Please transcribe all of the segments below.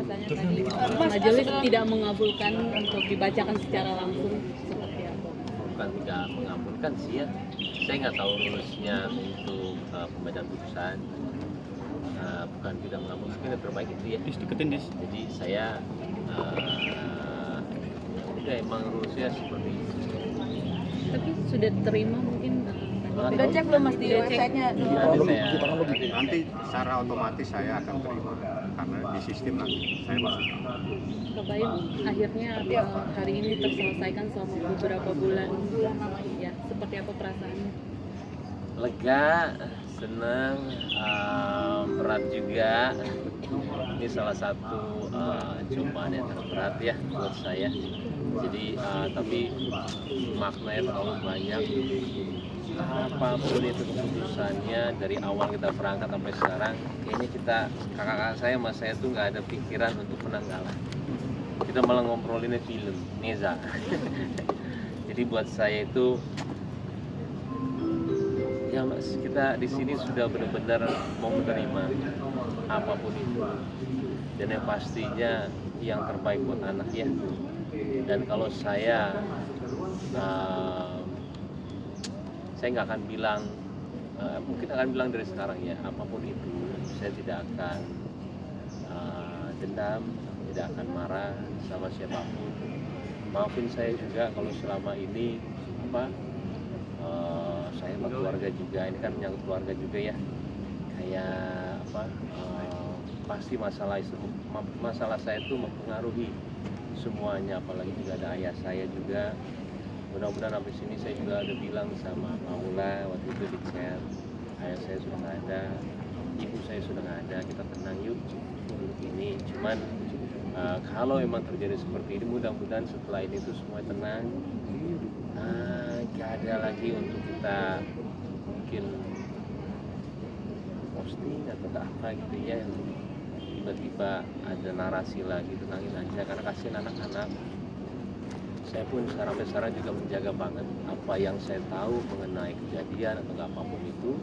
bahasanya tadi majelis tidak mengabulkan untuk dibacakan secara langsung seperti apa? Bukan tidak mengabulkan sih ya, saya nggak tahu rulusnya untuk pembacaan putusan. Bukan tidak mengabulkan, yang terbaik itu ya. Jadi saya ya emang rulusnya seperti itu. Tapi sudah terima mungkin Udah cek belum Mas di websitenya? Nanti secara otomatis saya akan terima karena di sistem nanti saya masuk. kebayang akhirnya hari ini terselesaikan selama beberapa bulan ya, seperti apa perasaannya? Lega, senang, berat juga. Ini salah satu cobaan yang terberat ya buat saya. Jadi tapi maknanya terlalu banyak. Apapun itu keputusannya, dari awal kita berangkat sampai sekarang, kayaknya kakak-kakak saya sama saya tuh nggak ada pikiran untuk menang kalah. Kita malah ngobrolinnya film Neza. Jadi buat saya itu ya mas, kita di sini sudah benar-benar mau menerima apapun itu, dan yang pastinya yang terbaik buat anak ya. Dan kalau saya nggak akan bilang, mungkin akan bilang dari sekarang ya, apapun itu saya tidak akan dendam, tidak akan marah sama siapapun. Maafin saya juga kalau selama ini saya sama keluarga juga, ini kan menyangkut keluarga juga ya, kayak pasti masalah saya itu mempengaruhi semuanya, apalagi juga ada ayah saya juga. Mudah-mudahan sampai sini saya juga udah bilang sama Paula waktu itu di chat, ayah saya sudah nggak ada, ibu saya sudah nggak ada, kita tenang yuk untuk ini. Cuman kalau memang terjadi seperti ini, mudah-mudahan setelah ini tuh semua tenang, nggak ada lagi untuk kita mungkin posting atau apa gitu ya, yang tiba-tiba ada narasi lagi. Tenangin aja, karena kasihan anak-anak. Saya pun sampai sekarang juga menjaga banget apa yang saya tahu mengenai kejadian atau apapun itu.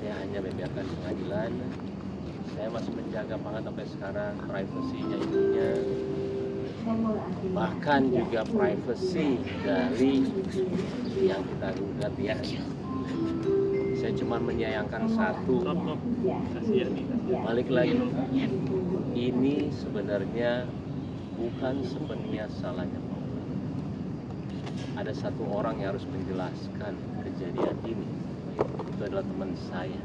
Saya hanya membiarkan pengadilan. Saya masih menjaga banget sampai sekarang privasinya ibunya, bahkan juga privasi dari yang kita gugat ya. Saya cuma menyayangkan satu, balik lagi, ini sebenarnya bukan sepenuhnya salahnya. Ada satu orang yang harus menjelaskan kejadian ini. Itu adalah teman saya.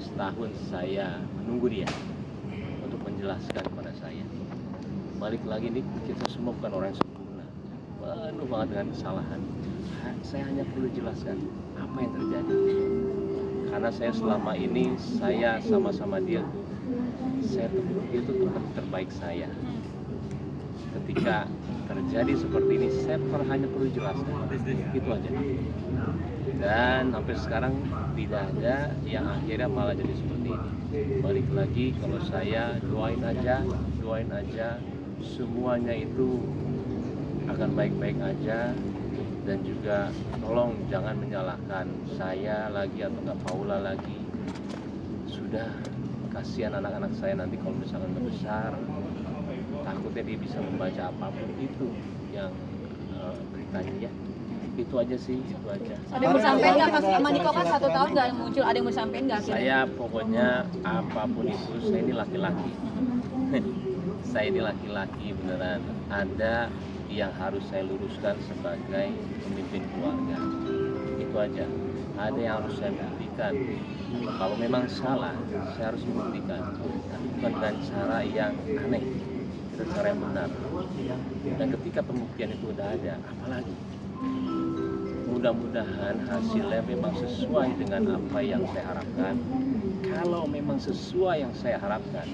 Setahun saya menunggu dia untuk menjelaskan kepada saya. Balik lagi nih, kita semua bukan orang yang sempurna, penuh banget dengan kesalahan. Saya hanya perlu jelaskan apa yang terjadi. Karena saya selama ini, saya sama-sama dia tuh, dia itu teman terbaik saya. Ketika terjadi seperti ini, saya hanya perlu jelaskan, itu aja. Dan sampai sekarang tidak ada yang akhirnya malah jadi seperti ini. Balik lagi, kalau saya doain aja semuanya itu akan baik-baik aja. Dan juga tolong jangan menyalahkan saya lagi atau nggak Paula lagi. Sudah, kasihan anak-anak saya nanti kalau misalkan udah besar, takutnya dia bisa membaca apapun itu yang beritanya ya. Itu aja sih, itu aja. Ada yang mau sampein nggak Mas Maniko kan 1 tahun nggak muncul, ada yang mau sampein nggak? Saya pokoknya apapun itu, saya ini laki-laki. Saya ini laki-laki beneran. Ada yang harus saya luruskan sebagai pemimpin keluarga. Itu aja. Ada yang harus saya buktikan. Kalau memang salah, saya harus membuktikan. Tapi bukan dengan cara yang aneh, dengan cara yang benar. Dan ketika pembuktian itu udah ada, apalagi? Mudah-mudahan hasilnya memang sesuai dengan apa yang saya harapkan. Kalau memang sesuai yang saya harapkan,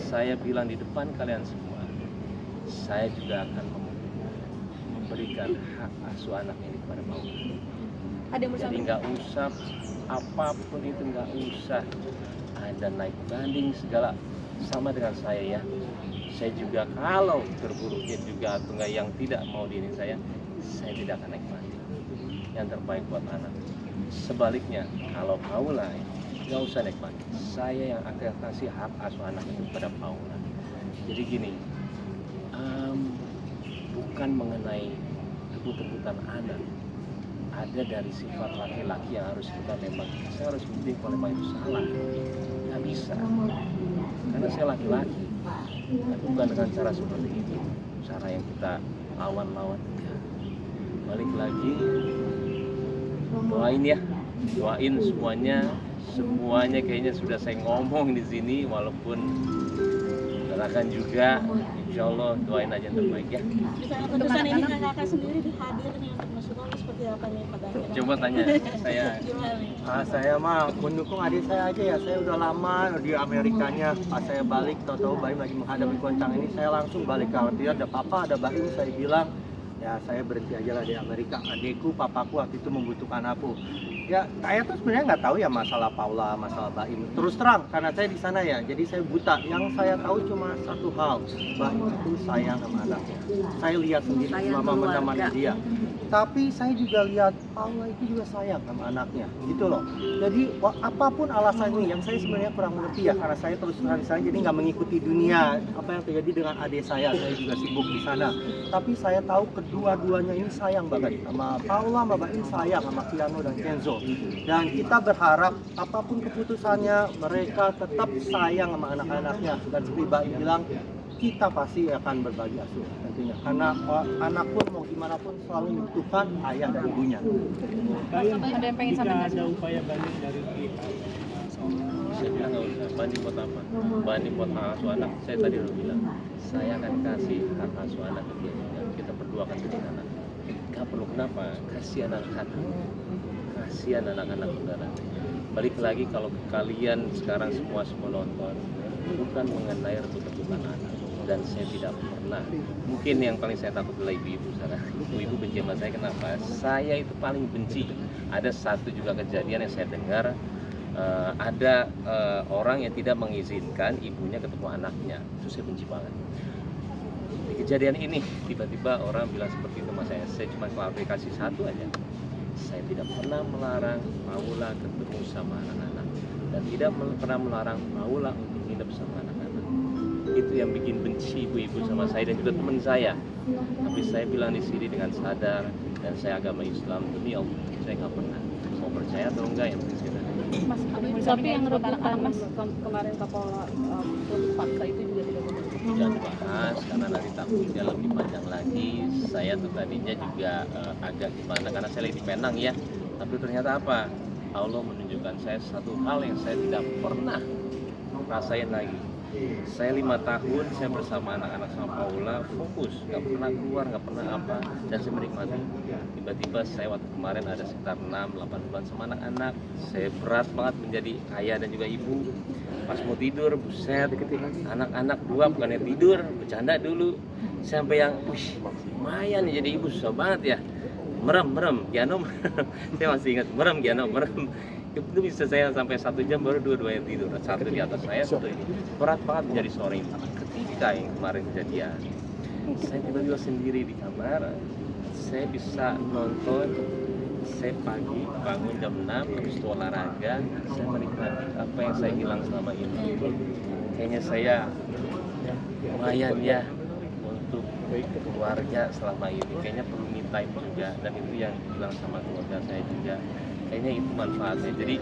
saya bilang di depan kalian semua, saya juga akan memberikan hak asuh anak ini kepada Paula. Jadi nggak usah apapun itu, nggak usah ada naik banding segala, sama dengan saya ya. Saya juga kalau terburuknya juga atau nggak yang tidak mau di ini saya tidak akan naik banding. Yang terbaik buat anak. Sebaliknya, kalau Paula nggak usah naik banding, saya yang akan kasih hak asuh anak itu kepada Paula. Jadi gini, bukan mengenai rebut-rebutan anak, ada dari sifat laki-laki yang harus kita memang, saya harus bimbing kalau memang itu salah, nggak bisa, karena saya laki-laki. Dan bukan dengan cara seperti itu, cara yang kita lawan-lawan. Balik lagi, doain ya, doain semuanya kayaknya sudah saya ngomong di sini, walaupun doakan juga, insya Allah doain aja yang terbaik ya. Misalnya keputusan ini kakak sendiri dihadir nih untuk masuk seperti apa nih Pak Daniel? Coba tanya saya. Gimana nih? Saya mah mendukung adik saya aja ya. Saya udah lama di Amerikanya. Pas saya balik, tahu-tahu Baim lagi menghadapi goncang ini, saya langsung balik ke dia. Ada papa, ada Baim, saya bilang ya saya berhenti aja lah di Amerika. Adikku, papaku waktu itu membutuhkan aku. Ya, saya tuh sebenarnya nggak tahu ya masalah Paula, masalah Baim. Terus terang, karena saya di sana ya, jadi saya buta. Yang saya tahu cuma satu hal, Baim itu sayang sama anaknya. Saya lihat sendiri selama menemani dia. Tapi saya juga lihat Paula itu juga sayang sama anaknya, gitu loh. Jadi apapun alasannya, yang saya sebenarnya kurang mengerti ya, karena saya terus terang di sana, jadi nggak mengikuti dunia apa yang terjadi dengan adik saya juga sibuk di sana. Tapi saya tahu kedua-duanya ini sayang banget sama Paula, sama Baim sayang sama Kiano dan Kenzo. Dan kita berharap apapun keputusannya, mereka tetap sayang sama anak-anaknya. Dan seperti Baim bilang, kita pasti akan berbagi asuh tentunya, karena anak pun mau gimana pun selalu membutuhkan ayah dan ibunya. Ada yang pengen sampaikan? Ada upaya banding dari pihak Saya bilang nggak usah banding buat apa, banding buat hak asuh anak. Saya tadi udah bilang, saya akan kasih hak asuh anak ke dia juga. Kita berdua akan jadi anak. Gak perlu, kenapa? Kasihan anak-anak, kasihan anak-anak saudara. Balik lagi, kalau kalian sekarang semua nonton, bukan mengenai rebut-rebutan anak. Dan saya tidak pernah, mungkin yang paling saya takut adalah ibu-ibu sana. Ibu-ibu benci sama saya, kenapa? Saya itu paling benci. Ada satu juga kejadian yang saya dengar, ada orang yang tidak mengizinkan ibunya ketemu anaknya. Itu saya benci banget. Di kejadian ini tiba-tiba orang bilang seperti itu sama saya cuma klarifikasi satu aja, saya tidak pernah melarang Paula ketemu sama anak-anak dan tidak pernah melarang Paula untuk hidup sama anak-anak. Itu yang bikin benci ibu-ibu sama saya dan juga teman saya. Tapi saya bilang di sini dengan sadar, dan saya agama Islam, demi Allah saya nggak pernah. Mau percaya atau enggak yang penting saya. Mas, tapi yang rebutan Mas kemarin Kapolda untuk paksa itu juga tidak benar. Jangan dibahas karena nanti takutnya lebih panjang lagi. Saya tuh tadinya juga agak gimana karena saya lagi di Penang ya. Tapi ternyata apa? Allah menunjukkan saya satu hal yang saya tidak pernah rasain lagi. Saya 5 tahun saya bersama anak-anak sama Paula, fokus, nggak pernah keluar, nggak pernah apa, dan saya menikmati. Tiba-tiba saya waktu kemarin ada sekitar 6-8 bulan sama anak-anak, saya berat banget menjadi ayah dan juga ibu. Pas mau tidur, buset, anak-anak 2 bukannya tidur, bercanda dulu, sampai yang, wih, lumayan nih jadi ibu, susah banget ya. Merem, Giano, saya masih ingat, Giano, merem. Itu bisa saya sampai 1 jam baru dua-duanya tidur, satu di atas saya, satu ini. Berat banget menjadi seorang ibu. Ketika yang kemarin kejadian, saya tiba-tiba sendiri di kamar, saya bisa nonton, saya pagi bangun jam 6, habis itu olahraga, saya menikmati apa yang saya hilang selama ini. Kayaknya saya lumayan ya untuk keluarga selama ini, kayaknya perlu me time juga, dan itu yang bilang sama keluarga saya juga. Kayaknya itu manfaatnya. Jadi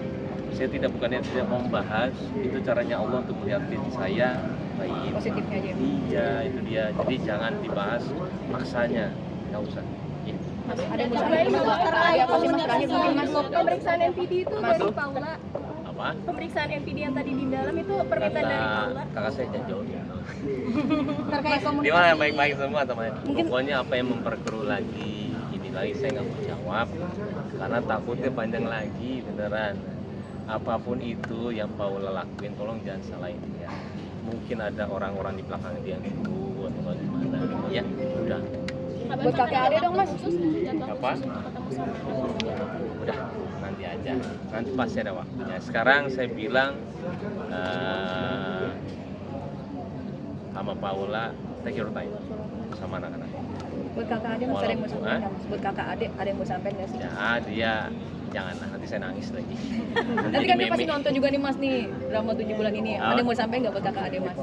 saya bukannya tidak mau membahas, itu caranya Allah untuk melihatin saya baik. Positifnya aja. Iya, itu dia. Jadi jangan dibahas maksanya, nggak usah. Ya. Mas, ada yang mau sampaikan? Ada apa sih Mas terakhir mungkin Mas? Pemeriksaan NPD itu dari Paula. Apa? Pemeriksaan NPD yang tadi di dalam itu permintaan dari Paula. Kakak saya jangan jauh. Terkait komunikasi. Gimana baik-baik semua teman. Pokoknya apa yang memperkeruh lagi, ini lagi saya nggak mau jawab karena takutnya panjang lagi beneran. Apapun itu yang Paula lakuin, tolong jangan salahin dia. Mungkin ada orang-orang di belakang dia yang dulu atau gimana. Ya, udah. Buat kakek Ade dong Mas. Apa? Udah, nanti aja. Nanti pasti ada waktunya. Sekarang saya bilang sama Paula, take your time sama anak-anak. Buat kakak adik mas ada yang mau Walaupun, sampaikan? Buat kakak adik ada yang mau sampaikan nggak sih? Ya dia janganlah, nanti saya nangis lagi. Nanti kan dia pasti nonton juga nih mas nih drama 7 bulan ini. Oh. Ada yang mau sampaikan nggak buat kakak adik mas?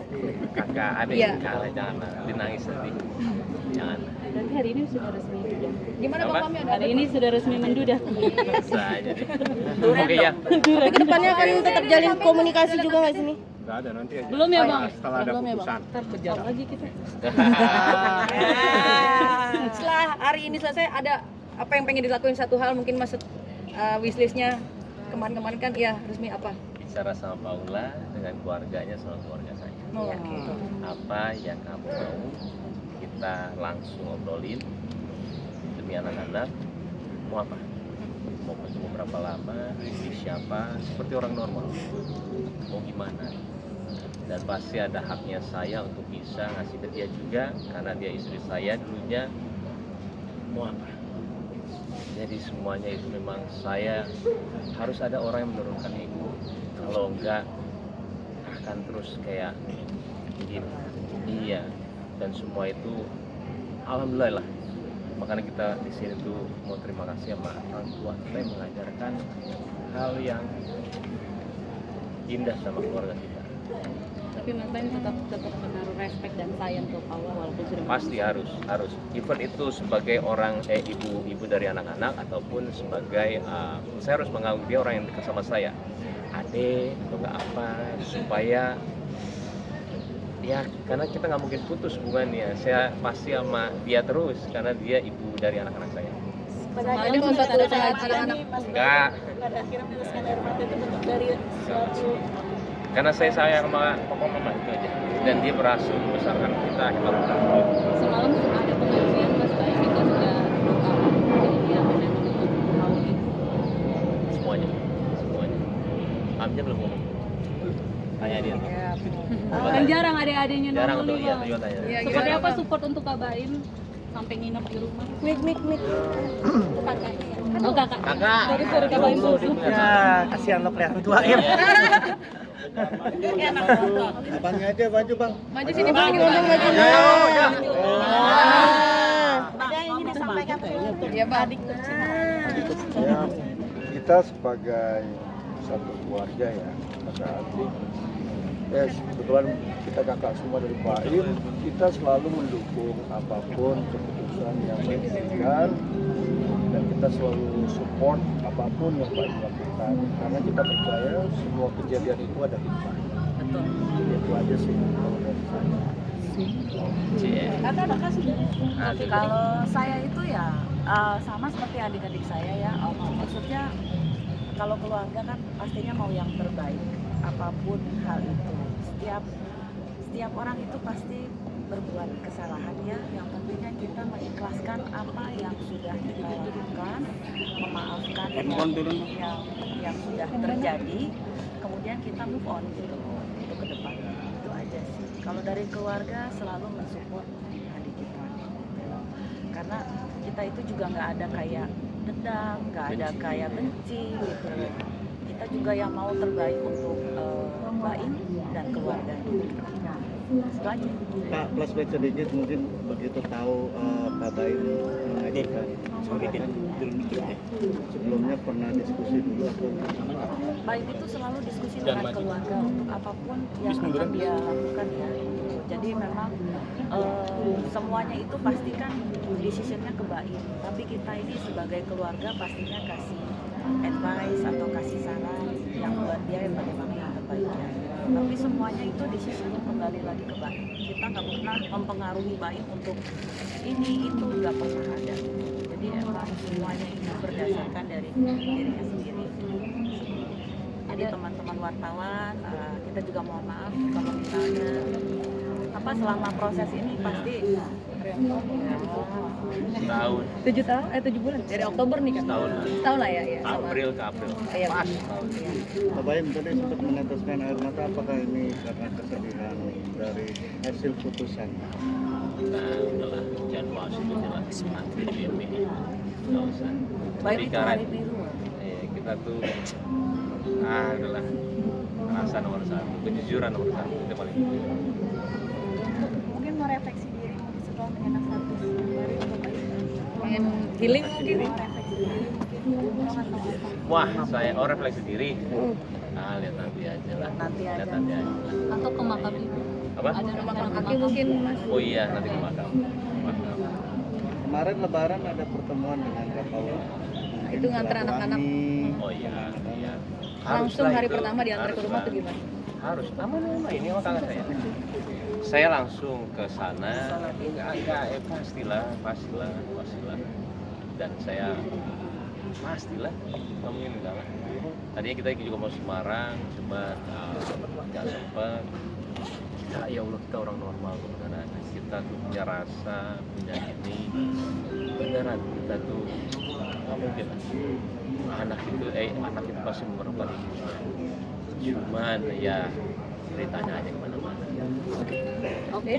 Kakak adik, Iya. janganlah, nanti nangis nanti. Jangan. Berarti hari ini sudah resmi mendudah. Gimana Apa? bang Mami ada Hari ini sudah resmi mendudah. Bisa aja deh. Oke ya. Tapi kedepannya akan tetap jalin komunikasi juga nggak sih nih? Nggak ada nanti aja. Belum ya bang? Setelah ada Belum ya bang? putusan. Ntar kejar lagi kita. Setelah hari ini selesai ada apa yang pengen dilakuin satu hal mungkin mas wishlistnya kemarin-kemarin kan ya resmi apa? Bicara sama Paula dengan keluarganya sama keluarga saya. Oh, oke. Apa yang kamu mau, kita langsung obrolin demi anak-anak. Mau apa? Mau ketemu berapa lama, di siapa, seperti orang normal. Mau gimana? Dan pasti ada haknya saya untuk bisa ngasih ke dia juga, karena dia istri saya dulunya. Mau apa? Jadi semuanya itu memang saya harus ada orang yang menurunkan ego. Kalau enggak akan terus kayak begini. Iya. Dan semua itu alhamdulillah lah. Makanya kita di sini tuh mau terima kasih sama orang tua kita yang mengajarkan hal yang indah sama keluarga kita. Tapi Mas Baim tetap menaruh respect dan sayang ke Paula walaupun sudah Pasti harus. Even itu sebagai orang ibu dari anak-anak ataupun sebagai saya harus menganggap dia orang yang dekat sama saya, adik atau nggak apa, supaya ya karena kita nggak mungkin putus hubungannya. Saya pasti sama dia terus karena dia ibu dari anak-anak saya. Pada Ini kalau satu anak-anak Enggak, pada akhirnya menuliskan air mata itu bentuk dari suatu karena saya sayang sama papa mama itu aja. Dan dia berhasil membesarkan kita. semalam ada pengajian Mas Baim itu sudah jadi dia memang tahu itu. Semuanya. Amnya belum ngomong. Tanya dia. Kan jarang adik-adiknya Jarang tuh, nongol iya Bang. tuh tanya. Iya, Seperti gimana, apa Bang? support untuk Kak Baim sampai nginep di rumah? mik bukan kaki ya. Oh kakak. Kakak. Sorry Kak Baim. Ya, kasihan lo kelihatan tua ya. Abangnya aja baju bang. maju sini bang kita undang maju Ada yang ingin disampaikan untuk ya bang adik tercinta. Ya, kita sebagai satu keluarga ya, kakak adik. Ya, kebetulan kita kakak semua dari Baim, kita selalu mendukung apapun keputusan yang Baim berikan dan kita selalu support apapun yang Baim lakukan karena kita percaya semua kejadian itu ada hikmah. Betul. Itu aja sih kalau dari saya. Kakak sudah. Kalau saya itu ya sama seperti adik-adik saya ya. Maksudnya kalau keluarga kan pastinya mau yang terbaik apapun hal itu. Setiap orang itu pasti berbuat kesalahan ya. Yang pentingnya kita mengikhlaskan apa yang sudah kita lakukan, memaafkan yang sudah terjadi, kemudian kita move on gitu untuk ke depan. Itu aja sih. Kalau dari keluarga selalu mensupport adik kita. Karena kita itu juga nggak ada kayak dendam, nggak ada kayak benci gitu. Kita juga yang mau terbaik untuk Baim dan keluarga. Itu aja. Pak, flashback sedikit mungkin begitu tahu Pak Baim melahirkan. Sebelumnya pernah diskusi dulu atau gimana? Baim itu selalu diskusi dengan keluarga untuk apapun yang akan dia lakukan ya. Jadi memang semuanya itu pasti kan decisionnya ke Baim. Tapi kita ini sebagai keluarga pastinya kasih advice atau kasih saran yang buat dia yang bagaimana yang terbaiknya. Tapi semuanya itu decisionnya kembali lagi ke Baim. Kita nggak pernah mempengaruhi Baim untuk ini itu nggak pernah ada. Jadi emang semuanya itu berdasarkan dari dirinya sendiri. Jadi teman-teman wartawan, kita juga mohon maaf kalau misalnya selama proses ini pasti Setahun. 7 bulan dari Oktober nih kan setahun lah ya sama. April ke April. Iya, Pas. Pak Baim tadi sempat meneteskan air mata, apakah ini karena kesedihan dari hasil putusan? Nah, udahlah, jangan bahas itu jelas. Nanti di BMB. Nggak usah. Baim itu Bicara. hari biru. Kita tuh, udahlah. Rasa nomor 1, kejujuran nomor 1 itu paling penting. Mungkin mau refleksi pengen healing mungkin. Wah, saya refleksi diri. Lihat nanti aja lah. Lihat nanti aja. Atau ke makam ibu. Apa? Ada Ke makam rencana Aki mungkin Mas. Oh iya, nanti ke makam. Kemarin Lebaran ada pertemuan dengan Kakak. Itu nganter anak-anak. Oh iya, iya. Langsung Haruslah hari itu. pertama diantar ke rumah Haruslah. tuh gimana? Harus, nama ini orang kakak saya. Saya langsung ke sana, pastilah. Dan saya pastilah, ngomongin enggak lah. Tadinya kita juga mau Semarang, cuma nggak sempat. Ya Allah, kita orang normal beneran. Kita tuh punya rasa, punya ini, beneran kita tuh nggak mungkin. Anak itu pasti memerlukan itu. Cuman ya ceritanya aja kemana-mana. Oke.